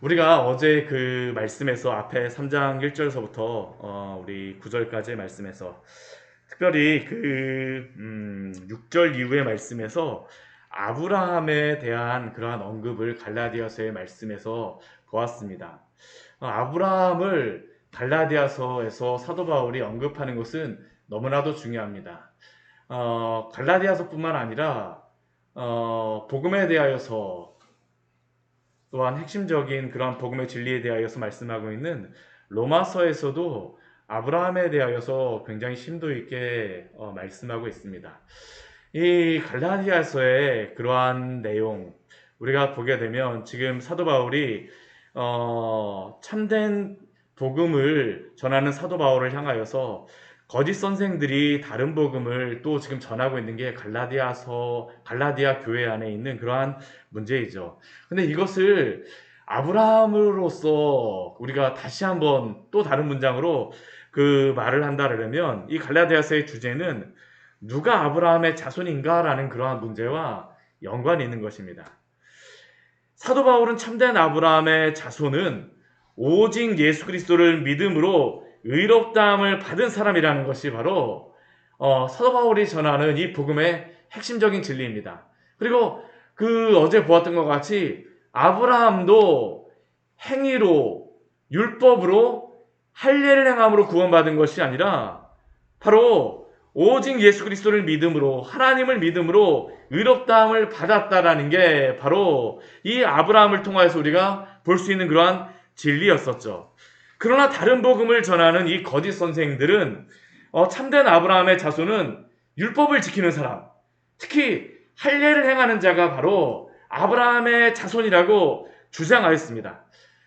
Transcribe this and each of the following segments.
우리가 어제 그 말씀에서 앞에 3장 1절서부터 우리 9절까지의 말씀에서 특별히 6절 이후의 말씀에서 아브라함에 대한 그러한 언급을 갈라디아서의 말씀에서 보았습니다. 아브라함을 갈라디아서에서 사도 바울이 언급하는 것은 너무나도 중요합니다. 갈라디아서뿐만 아니라 복음에 대하여서 또한 핵심적인 그런 복음의 진리에 대하여서 말씀하고 있는 로마서에서도 아브라함에 대하여서 굉장히 심도 있게 말씀하고 있습니다. 이 갈라디아서의 그러한 내용 우리가 보게 되면 지금 사도 바울이 참된 복음을 전하는 사도 바울을 향하여서 거짓 선생들이 다른 복음을 또 지금 전하고 있는 게 갈라디아 교회 안에 있는 그러한 문제이죠. 근데 이것을 아브라함으로서 우리가 다시 한번 또 다른 문장으로 그 말을 한다면 이 갈라디아서의 주제는 누가 아브라함의 자손인가라는 그러한 문제와 연관이 있는 것입니다. 사도 바울은 참된 아브라함의 자손은 오직 예수 그리스도를 믿음으로 의롭다함을 받은 사람이라는 것이 바로 사도 바울이 전하는 이 복음의 핵심적인 진리입니다. 그리고 그 어제 보았던 것 같이 아브라함도 행위로 율법으로 할례를 행함으로 구원받은 것이 아니라 바로 오직 예수 그리스도를 믿음으로 하나님을 믿음으로 의롭다함을 받았다라는 게 바로 이 아브라함을 통하여서 우리가 볼 수 있는 그러한 진리였었죠. 그러나 다른 복음을 전하는 이 거짓 선생들은 참된 아브라함의 자손은 율법을 지키는 사람, 특히 할례를 행하는 자가 바로 아브라함의 자손이라고 주장하였습니다.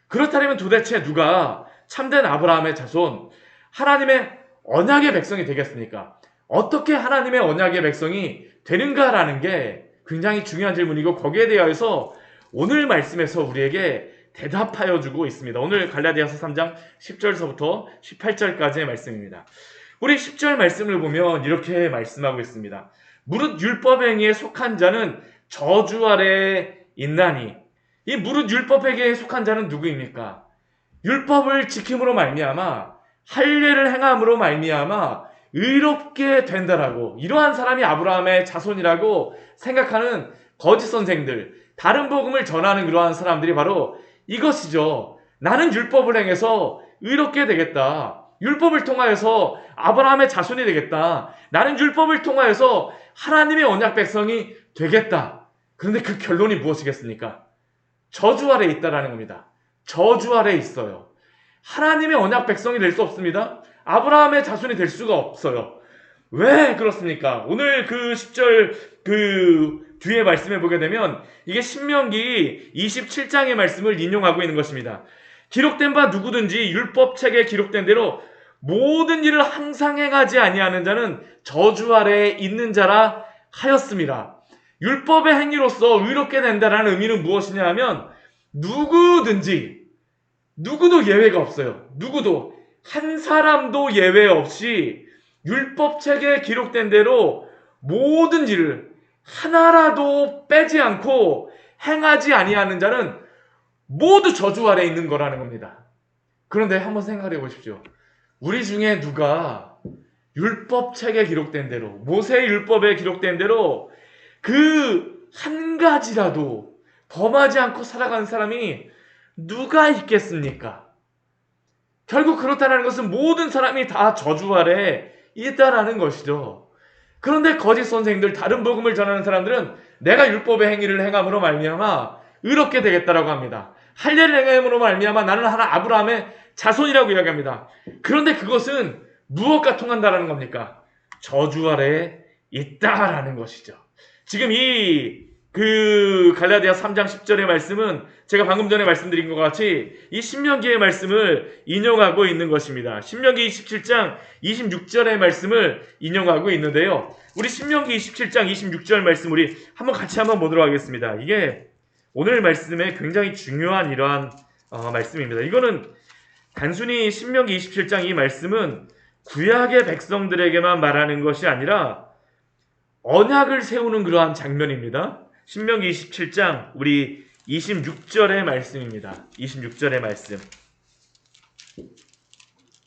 그렇다면 도대체 누가 참된 아브라함의 자손, 하나님의 언약의 백성이 되겠습니까? 어떻게 하나님의 언약의 백성이 되는가라는 게 굉장히 중요한 질문이고 거기에 대하여서 오늘 말씀에서 우리에게 대답하여 주고 있습니다. 오늘 갈라디아서 3장 10절서부터 18절까지의 말씀입니다. 우리 10절 말씀을 보면 이렇게 말씀하고 있습니다. 무릇 율법 행위에 속한 자는 저주 아래에 있나니. 이 무릇 율법에게 속한 자는 누구입니까? 율법을 지킴으로 말미암아 할례를 행함으로 말미암아 의롭게 된다라고, 이러한 사람이 아브라함의 자손이라고 생각하는 거짓 선생들, 다른 복음을 전하는 그러한 사람들이 바로 이것이죠. 나는 율법을 행해서 의롭게 되겠다. 율법을 통하여서 아브라함의 자손이 되겠다. 나는 율법을 통하여서 하나님의 언약 백성이 되겠다. 그런데 그 결론이 무엇이겠습니까? 저주 아래에 있다라는 겁니다. 저주 아래에 있어요. 하나님의 언약 백성이 될 수 없습니다. 아브라함의 자손이 될 수가 없어요. 왜 그렇습니까? 오늘 그 10절 그 뒤에 말씀해 보게 되면 이게 신명기 27장의 말씀을 인용하고 있는 것입니다. 기록된 바 누구든지 율법책에 기록된 대로 모든 일을 항상 행하지 아니하는 자는 저주 아래에 있는 자라 하였습니다. 율법의 행위로서 의롭게 된다는 의미는 무엇이냐 하면 누구도 예외가 없어요. 누구도 한 사람도 예외 없이 율법책에 기록된 대로 모든 일을 하나라도 빼지 않고 행하지 아니하는 자는 모두 저주 아래 있는 거라는 겁니다. 그런데 한번 생각해 보십시오. 우리 중에 누가 율법책에 기록된 대로, 모세의 율법에 기록된 대로 그 한 가지라도 범하지 않고 살아가는 사람이 누가 있겠습니까? 결국 그렇다는 것은 모든 사람이 다 저주 아래 있다라는 것이죠. 그런데 거짓 선생들, 다른 복음을 전하는 사람들은 내가 율법의 행위를 행함으로 말미암아 의롭게 되겠다라고 합니다. 할례를 행함으로 말미암아 나는 하나 아브라함의 자손이라고 이야기합니다. 그런데 그것은 무엇과 통한다라는 겁니까? 저주 아래에 있다라는 것이죠. 지금 그 갈라디아 3장 10절의 말씀은 제가 방금 전에 말씀드린 것 같이 이 신명기의 말씀을 인용하고 있는 것입니다. 신명기 27장 26절의 말씀을 인용하고 있는데요. 우리 신명기 27장 26절 말씀 우리 같이 한번 보도록 하겠습니다. 이게 오늘 말씀에 굉장히 중요한 이러한 말씀입니다. 이거는 단순히 신명기 27장 이 말씀은 구약의 백성들에게만 말하는 것이 아니라 언약을 세우는 그러한 장면입니다. 신명기 27장 우리 26절의 말씀입니다. 26절의 말씀.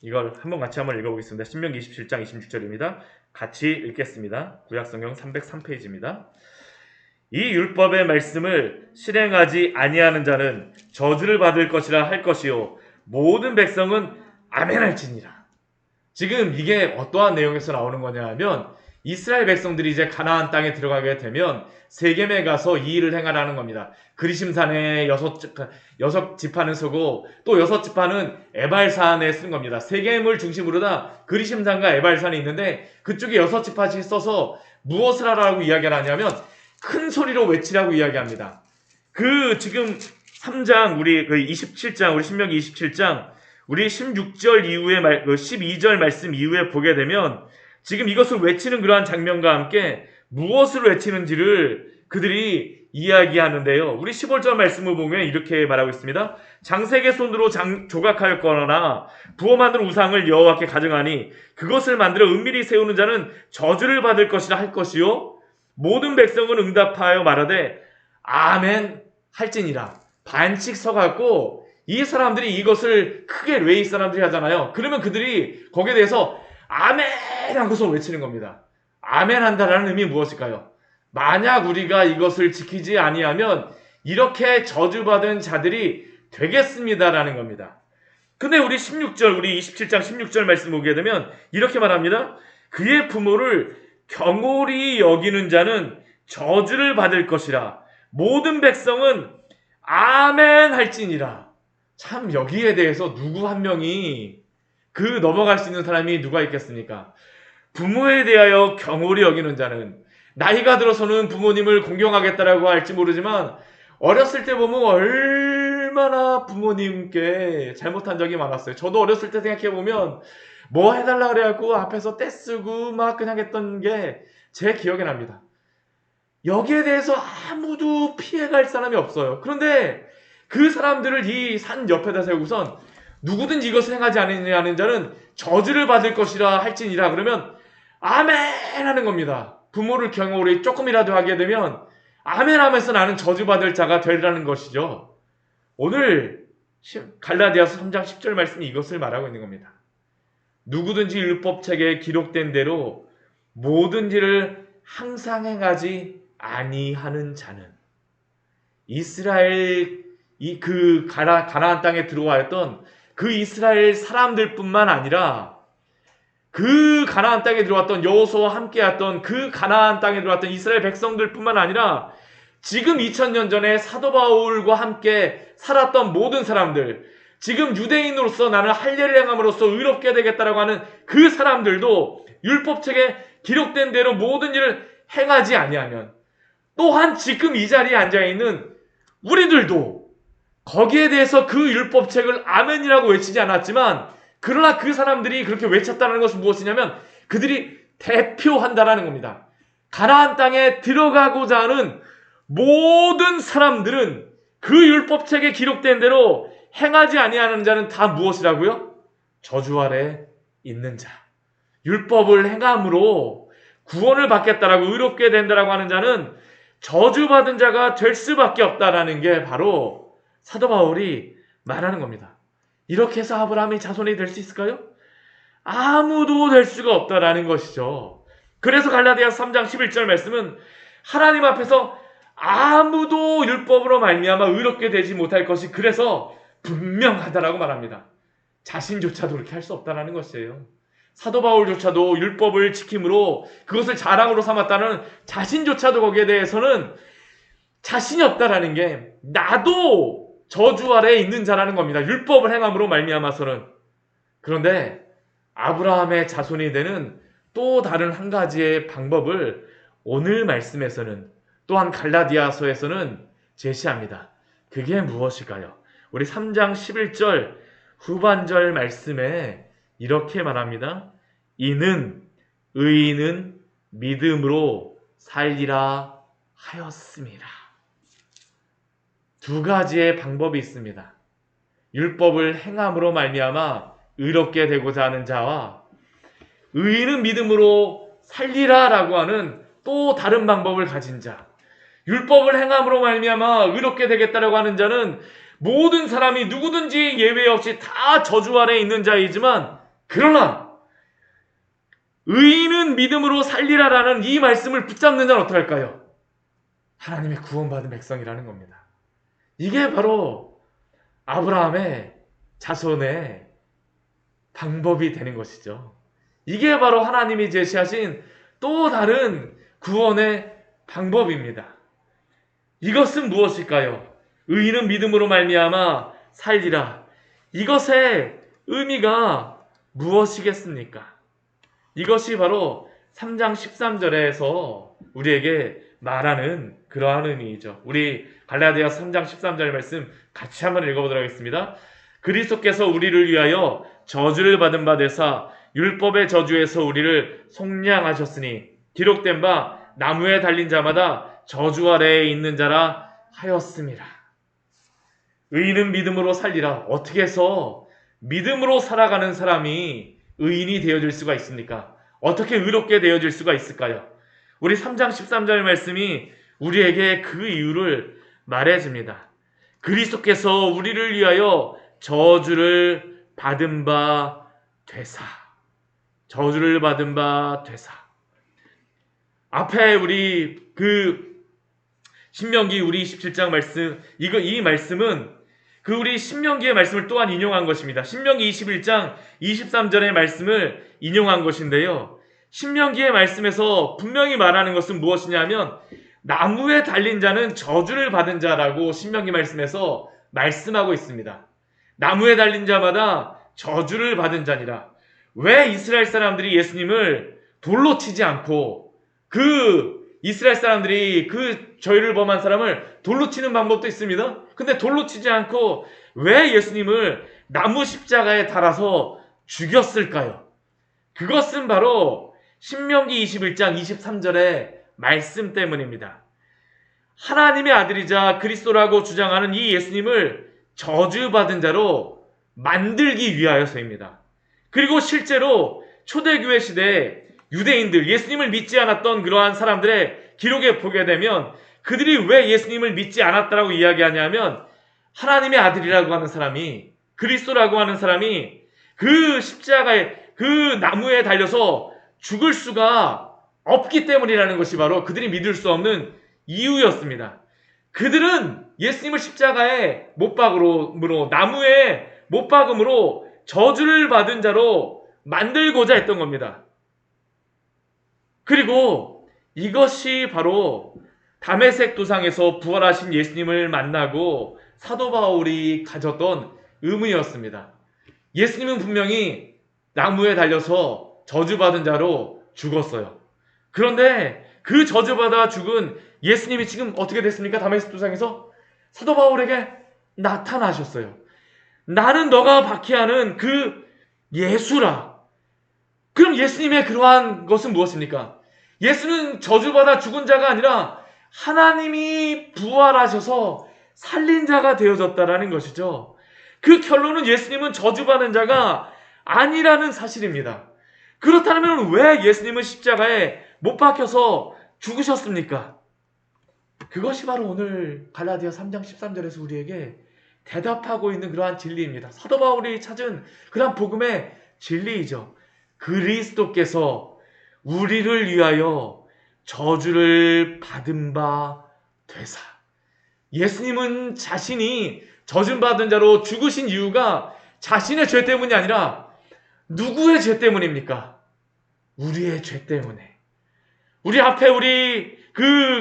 이걸 같이 한번 읽어보겠습니다. 신명기 27장 26절입니다. 같이 읽겠습니다. 구약성경 303페이지입니다. 이 율법의 말씀을 실행하지 아니하는 자는 저주를 받을 것이라 할 것이요 모든 백성은 아멘할지니라. 지금 이게 어떠한 내용에서 나오는 거냐 하면 이스라엘 백성들이 이제 가나안 땅에 들어가게 되면 세겜에 가서 이 일을 행하라는 겁니다. 그리심산에 6지파는 서고 또 6지파는 에발산에 쓴 겁니다. 세겜을 중심으로 다 그리심산과 에발산이 있는데 그쪽에 6지파씩 써서 무엇을 하라고 이야기를 하냐면 큰 소리로 외치라고 이야기합니다. 지금 3장 우리 27장 우리 신명기 27장 우리 16절 이후에 12절 말씀 이후에 보게 되면 지금 이것을 외치는 그러한 장면과 함께 무엇을 외치는지를 그들이 이야기하는데요. 우리 15절 말씀을 보면 이렇게 말하고 있습니다. 장색의 손으로 조각하였거나 부어 만든 우상을 여호와께 가정하니 그것을 만들어 은밀히 세우는 자는 저주를 받을 것이라 할 것이요 모든 백성은 응답하여 말하되 아멘 할지니라. 반씩 서갖고 이 사람들이 이것을 크게 레이 사람들이 하잖아요. 그러면 그들이 거기에 대해서 아멘 하고서 외치는 겁니다. 아멘 한다라는 의미 무엇일까요? 만약 우리가 이것을 지키지 아니하면 이렇게 저주받은 자들이 되겠습니다라는 겁니다. 근데 우리 27장 16절 말씀 보게 되면 이렇게 말합니다. 그의 부모를 경홀히 여기는 자는 저주를 받을 것이라 모든 백성은 아멘 할지니라. 참 여기에 대해서 누구 한 명이 넘어갈 수 있는 사람이 누가 있겠습니까? 부모에 대하여 경홀히 여기는 자는 나이가 들어서는 부모님을 공경하겠다라고 할지 모르지만 어렸을 때 보면 얼마나 부모님께 잘못한 적이 많았어요. 저도 어렸을 때 생각해보면 뭐 해달라 그래갖고 앞에서 떼쓰고 막 그냥 했던 게 제 기억에 납니다. 여기에 대해서 아무도 피해갈 사람이 없어요. 그런데 그 사람들을 이 산 옆에다 세우고선 누구든지 이것을 행하지 않느냐는 자는 저주를 받을 것이라 할지니라. 그러면 아멘 하는 겁니다. 부모를 경홀히 조금이라도 하게 되면 아멘 하면서 나는 저주받을 자가 되리라는 것이죠. 오늘 갈라디아서 3장 10절 말씀이 이것을 말하고 있는 겁니다. 누구든지 율법책에 기록된 대로 모든 일을 항상 행하지 아니하는 자는 이스라엘 가나안 땅에 들어왔던 그 이스라엘 사람들뿐만 아니라 그 가나안 땅에 들어왔던 여호수아와 함께했던 그 가나안 땅에 들어왔던 이스라엘 백성들뿐만 아니라 지금 2000년 전에 사도 바울과 함께 살았던 모든 사람들, 지금 유대인으로서 나는 할례를 행함으로써 의롭게 되겠다라고 하는 그 사람들도 율법책에 기록된 대로 모든 일을 행하지 아니하면 또한 지금 이 자리에 앉아있는 우리들도 거기에 대해서 그 율법책을 아멘이라고 외치지 않았지만 그러나 그 사람들이 그렇게 외쳤다는 것은 무엇이냐면 그들이 대표한다라는 겁니다. 가나안 땅에 들어가고자 하는 모든 사람들은 그 율법책에 기록된 대로 행하지 아니하는 자는 다 무엇이라고요? 저주 아래 있는 자. 율법을 행함으로 구원을 받겠다라고 의롭게 된다라고 하는 자는 저주받은 자가 될 수밖에 없다라는 게 바로 사도 바울이 말하는 겁니다. 이렇게 해서 아브라함의 자손이 될 수 있을까요? 아무도 될 수가 없다라는 것이죠. 그래서 갈라디아서 3장 11절 말씀은 하나님 앞에서 아무도 율법으로 말미암아 의롭게 되지 못할 것이 그래서 분명하다라고 말합니다. 자신조차도 그렇게 할 수 없다라는 것이에요. 사도 바울조차도 율법을 지킴으로 그것을 자랑으로 삼았다는 자신조차도 거기에 대해서는 자신이 없다라는 게 나도 저주 아래에 있는 자라는 겁니다. 율법을 행함으로 말미암아서는. 그런데 아브라함의 자손이 되는 또 다른 한 가지의 방법을 오늘 말씀에서는 또한 갈라디아서에서는 제시합니다. 그게 무엇일까요? 우리 3장 11절 후반절 말씀에 이렇게 말합니다. 이는 의인은 믿음으로 살리라 하였습니다. 두 가지의 방법이 있습니다. 율법을 행함으로 말미암아 의롭게 되고자 하는 자와 의인은 믿음으로 살리라 라고 하는 또 다른 방법을 가진 자. 율법을 행함으로 말미암아 의롭게 되겠다라고 하는 자는 모든 사람이 누구든지 예외 없이 다 저주 아래에 있는 자이지만, 그러나 의인은 믿음으로 살리라라는 이 말씀을 붙잡는 자는 어떡할까요? 하나님의 구원받은 백성이라는 겁니다. 이게 바로 아브라함의 자손의 방법이 되는 것이죠. 이게 바로 하나님이 제시하신 또 다른 구원의 방법입니다. 이것은 무엇일까요? 의인은 믿음으로 말미암아 살리라. 이것의 의미가 무엇이겠습니까? 이것이 바로 3장 13절에서 우리에게 말하는 그러한 의미이죠. 우리 갈라디아 3장 13절 말씀 같이 한번 읽어보도록 하겠습니다. 그리스도께서 우리를 위하여 저주를 받은 바 되사 율법의 저주에서 우리를 속량하셨으니 기록된 바 나무에 달린 자마다 저주 아래에 있는 자라 하였음이라. 의인은 믿음으로 살리라. 어떻게 해서 믿음으로 살아가는 사람이 의인이 되어질 수가 있습니까? 어떻게 의롭게 되어질 수가 있을까요? 우리 3장 13절 말씀이 우리에게 그 이유를 말해줍니다. 그리스도께서 우리를 위하여 저주를 받은 바 되사. 저주를 받은 바 되사. 앞에 우리 신명기 우리 17장 말씀, 이 말씀은 우리 신명기의 말씀을 또한 인용한 것입니다. 신명기 21장 23절의 말씀을 인용한 것인데요. 신명기의 말씀에서 분명히 말하는 것은 무엇이냐면 나무에 달린 자는 저주를 받은 자라고 신명기 말씀에서 말씀하고 있습니다. 나무에 달린 자마다 저주를 받은 자니라. 왜 이스라엘 사람들이 예수님을 돌로 치지 않고 이스라엘 사람들이 죄를 범한 사람을 돌로 치는 방법도 있습니다. 근데 돌로 치지 않고 왜 예수님을 나무 십자가에 달아서 죽였을까요? 그것은 바로 신명기 21장 23절의 말씀 때문입니다. 하나님의 아들이자 그리스도라고 주장하는 이 예수님을 저주받은 자로 만들기 위하여서입니다. 그리고 실제로 초대교회 시대에 유대인들, 예수님을 믿지 않았던 그러한 사람들의 기록에 보게 되면 그들이 왜 예수님을 믿지 않았다라고 이야기하냐면 하나님의 아들이라고 하는 사람이, 그리스도라고 하는 사람이 그 십자가에, 그 나무에 달려서 죽을 수가 없기 때문이라는 것이 바로 그들이 믿을 수 없는 이유였습니다. 그들은 예수님을 십자가에 못 박음으로, 나무에 못 박음으로 저주를 받은 자로 만들고자 했던 겁니다. 그리고 이것이 바로 다메섹 도상에서 부활하신 예수님을 만나고 사도 바울이 가졌던 의무였습니다. 예수님은 분명히 나무에 달려서 저주받은 자로 죽었어요. 그런데 그 저주받아 죽은 예수님이 지금 어떻게 됐습니까? 다메섹 도상에서 사도 바울에게 나타나셨어요. 나는 너가 박해하는 그 예수라. 그럼 예수님의 그러한 것은 무엇입니까? 예수는 저주받아 죽은 자가 아니라 하나님이 부활하셔서 살린 자가 되어졌다라는 것이죠. 그 결론은 예수님은 저주받은 자가 아니라는 사실입니다. 그렇다면 왜 예수님은 십자가에 못 박혀서 죽으셨습니까? 그것이 바로 오늘 갈라디아 3장 13절에서 우리에게 대답하고 있는 그러한 진리입니다. 사도 바울이 찾은 그러한 복음의 진리이죠. 그리스도께서 우리를 위하여 저주를 받은 바 되사. 예수님은 자신이 저주받은 자로 죽으신 이유가 자신의 죄 때문이 아니라 누구의 죄 때문입니까? 우리의 죄 때문에. 우리 앞에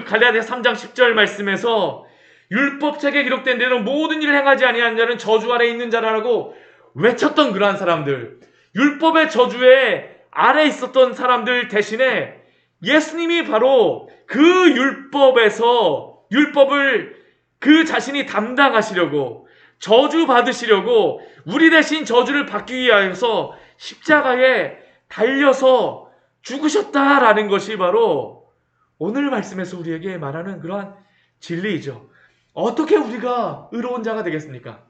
갈라디아 3장 10절 말씀에서 율법책에 기록된 대로 모든 일을 행하지 아니한 자는 저주 아래 있는 자라고 외쳤던 그러한 사람들, 율법의 저주에 아래 있었던 사람들 대신에 예수님이 바로 그 율법을 그 자신이 담당하시려고, 저주 받으시려고, 우리 대신 저주를 받기 위하여서 십자가에 달려서 죽으셨다라는 것이 바로 오늘 말씀에서 우리에게 말하는 그러한 진리이죠. 어떻게 우리가 의로운 자가 되겠습니까?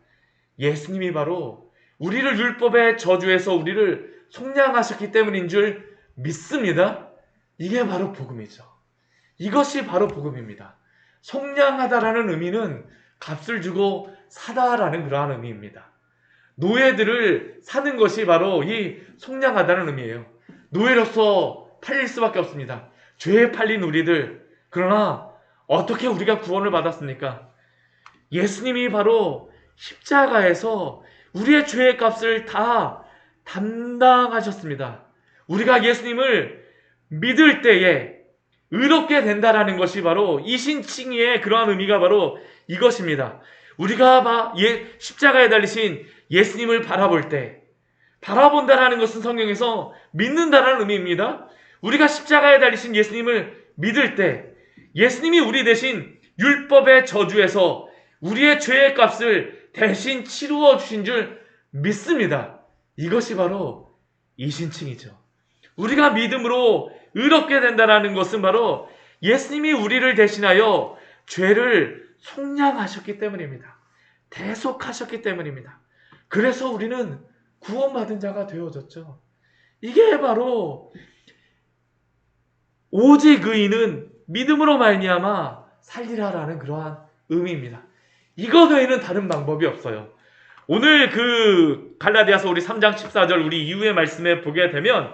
예수님이 바로 우리를 율법의 저주에서 우리를 속량하셨기 때문인 줄 믿습니다. 이게 바로 복음이죠. 이것이 바로 복음입니다. 속량하다라는 의미는 값을 주고 사다라는 그러한 의미입니다. 노예들을 사는 것이 바로 이 속량하다는 의미예요. 노예로서 팔릴 수밖에 없습니다. 죄에 팔린 우리들. 그러나 어떻게 우리가 구원을 받았습니까? 예수님이 바로 십자가에서 우리의 죄의 값을 다 담당하셨습니다. 우리가 예수님을 믿을 때에 의롭게 된다라는 것이 바로 이신칭의의 그러한 의미가 바로 이것입니다. 우리가 십자가에 달리신 예수님을 바라볼 때, 바라본다라는 것은 성경에서 믿는다라는 의미입니다. 우리가 십자가에 달리신 예수님을 믿을 때 예수님이 우리 대신 율법의 저주에서 우리의 죄의 값을 대신 치루어 주신 줄 믿습니다. 이것이 바로 이신칭이죠. 우리가 믿음으로 의롭게 된다는 것은 바로 예수님이 우리를 대신하여 죄를 속량하셨기 때문입니다. 대속하셨기 때문입니다. 그래서 우리는 구원받은 자가 되어졌죠. 이게 바로 오직 의인은 믿음으로 말미암아 살리라라는 그러한 의미입니다. 이것 외에는 다른 방법이 없어요. 오늘 그 갈라디아서 우리 3장 14절 우리 이후의 말씀에 보게 되면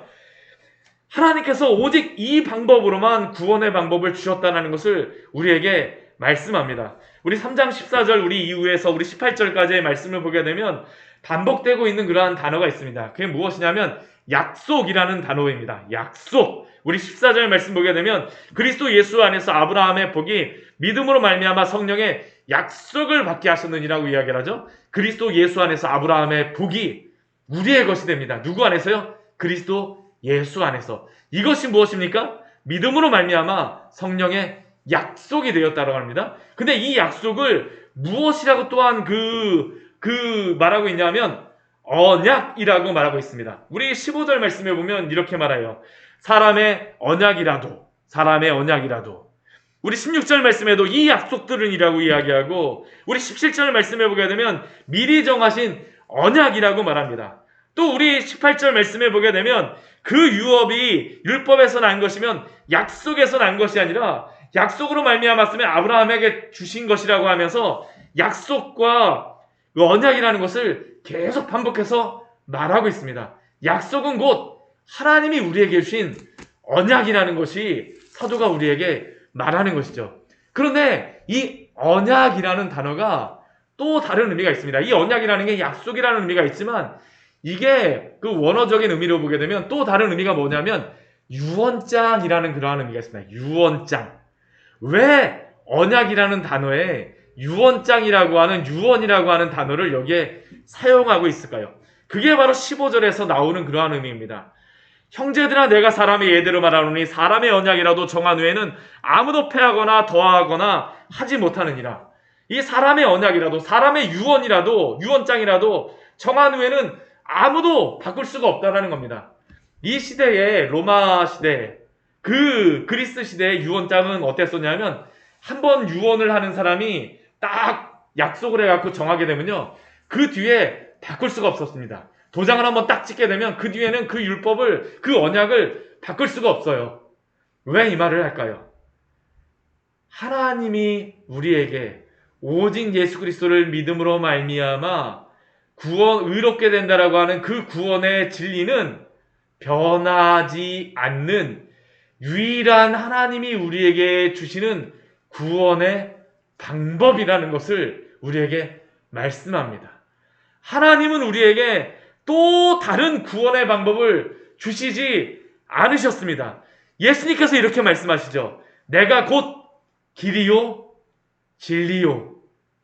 하나님께서 오직 이 방법으로만 구원의 방법을 주셨다는 것을 우리에게 말씀합니다. 우리 3장 14절 우리 이후에서 우리 18절까지의 말씀을 보게 되면 반복되고 있는 그러한 단어가 있습니다. 그게 무엇이냐면 약속이라는 단어입니다. 약속. 우리 14절 말씀 보게 되면 그리스도 예수 안에서 아브라함의 복이 믿음으로 말미암아 성령의 약속을 받게 하셨느니라고 이야기를 하죠. 그리스도 예수 안에서 아브라함의 복이 우리의 것이 됩니다. 누구 안에서요? 그리스도 예수 안에서. 이것이 무엇입니까? 믿음으로 말미암아 성령의 약속이 되었다고 합니다. 근데 이 약속을 무엇이라고 또한 말하고 있냐면 언약이라고 말하고 있습니다. 우리 15절 말씀에 보면 이렇게 말해요. 사람의 언약이라도. 우리 16절 말씀에도 이 약속들은이라고 이야기하고 우리 17절 말씀에 보게 되면 미리 정하신 언약이라고 말합니다. 또 우리 18절 말씀에 보게 되면 그 유업이 율법에서 난 것이면 약속에서 난 것이 아니라 약속으로 말미암았으면 아브라함에게 주신 것이라고 하면서 약속과 언약이라는 것을 계속 반복해서 말하고 있습니다. 약속은 곧 하나님이 우리에게 주신 언약이라는 것이 사도가 우리에게 말하는 것이죠. 그런데 이 언약이라는 단어가 또 다른 의미가 있습니다. 이 언약이라는 게 약속이라는 의미가 있지만 이게 그 원어적인 의미로 보게 되면 또 다른 의미가 뭐냐면 유언장이라는 그러한 의미가 있습니다. 유언장. 왜 언약이라는 단어에 유언장이라고 하는 유언이라고 하는 단어를 여기에 사용하고 있을까요? 그게 바로 15절에서 나오는 그러한 의미입니다. 형제들아 내가 사람의 예대로 말하노니 사람의 언약이라도 정한 후에는 아무도 패하거나 더하거나 하지 못하느니라. 이 사람의 언약이라도 사람의 유언장이라도 정한 후에는 아무도 바꿀 수가 없다라는 겁니다. 이 시대에 로마 시대 그 그리스 시대의 유언장은 어땠었냐면 한번 유언을 하는 사람이 딱 약속을 해갖고 정하게 되면요 그 뒤에 바꿀 수가 없었습니다. 도장을 한번 딱 찍게 되면 그 뒤에는 그 율법을 그 언약을 바꿀 수가 없어요. 왜 이 말을 할까요? 하나님이 우리에게 오직 예수 그리스도를 믿음으로 말미암아 의롭게 된다라고 하는 그 구원의 진리는 변하지 않는 유일한 하나님이 우리에게 주시는 구원의 방법이라는 것을 우리에게 말씀합니다. 하나님은 우리에게 또 다른 구원의 방법을 주시지 않으셨습니다. 예수님께서 이렇게 말씀하시죠. 내가 곧 길이요 진리요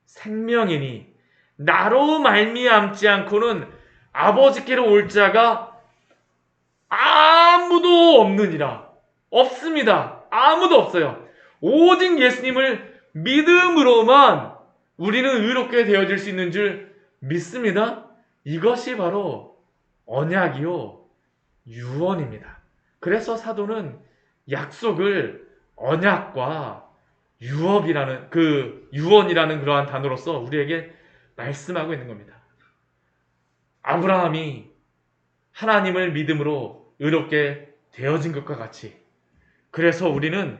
생명이니 나로 말미암지 않고는 아버지께로 올 자가 아무도 없느니라. 없습니다. 아무도 없어요. 오직 예수님을 믿음으로만 우리는 의롭게 되어질 수 있는 줄 믿습니다. 이것이 바로 언약이요 유언입니다. 그래서 사도는 약속을 언약과 유언이라는 그러한 단어로서 우리에게 말씀하고 있는 겁니다. 아브라함이 하나님을 믿음으로 의롭게 되어진 것과 같이 그래서 우리는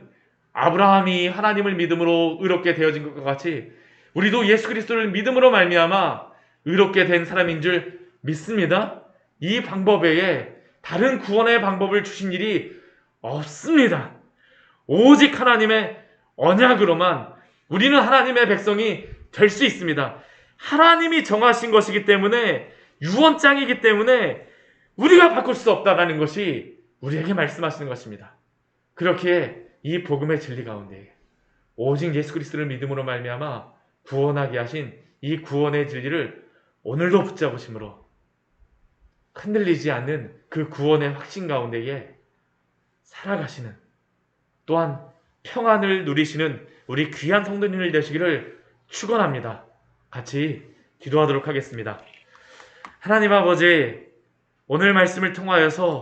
아브라함이 하나님을 믿음으로 의롭게 되어진 것과 같이 우리도 예수 그리스도를 믿음으로 말미암아 의롭게 된 사람인 줄 믿습니다. 이 방법 외에 다른 구원의 방법을 주신 일이 없습니다. 오직 하나님의 언약으로만 우리는 하나님의 백성이 될 수 있습니다. 하나님이 정하신 것이기 때문에, 유언장이기 때문에 우리가 바꿀 수 없다라는 것이 우리에게 말씀하시는 것입니다. 그렇기에 이 복음의 진리 가운데 오직 예수 그리스도를 믿음으로 말미암아 구원하게 하신 이 구원의 진리를 오늘도 붙잡으심으로 흔들리지 않는 그 구원의 확신 가운데에 살아가시는, 또한 평안을 누리시는 우리 귀한 성도님들 되시기를 축원합니다. 같이 기도하도록 하겠습니다. 하나님 아버지, 오늘 말씀을 통하여서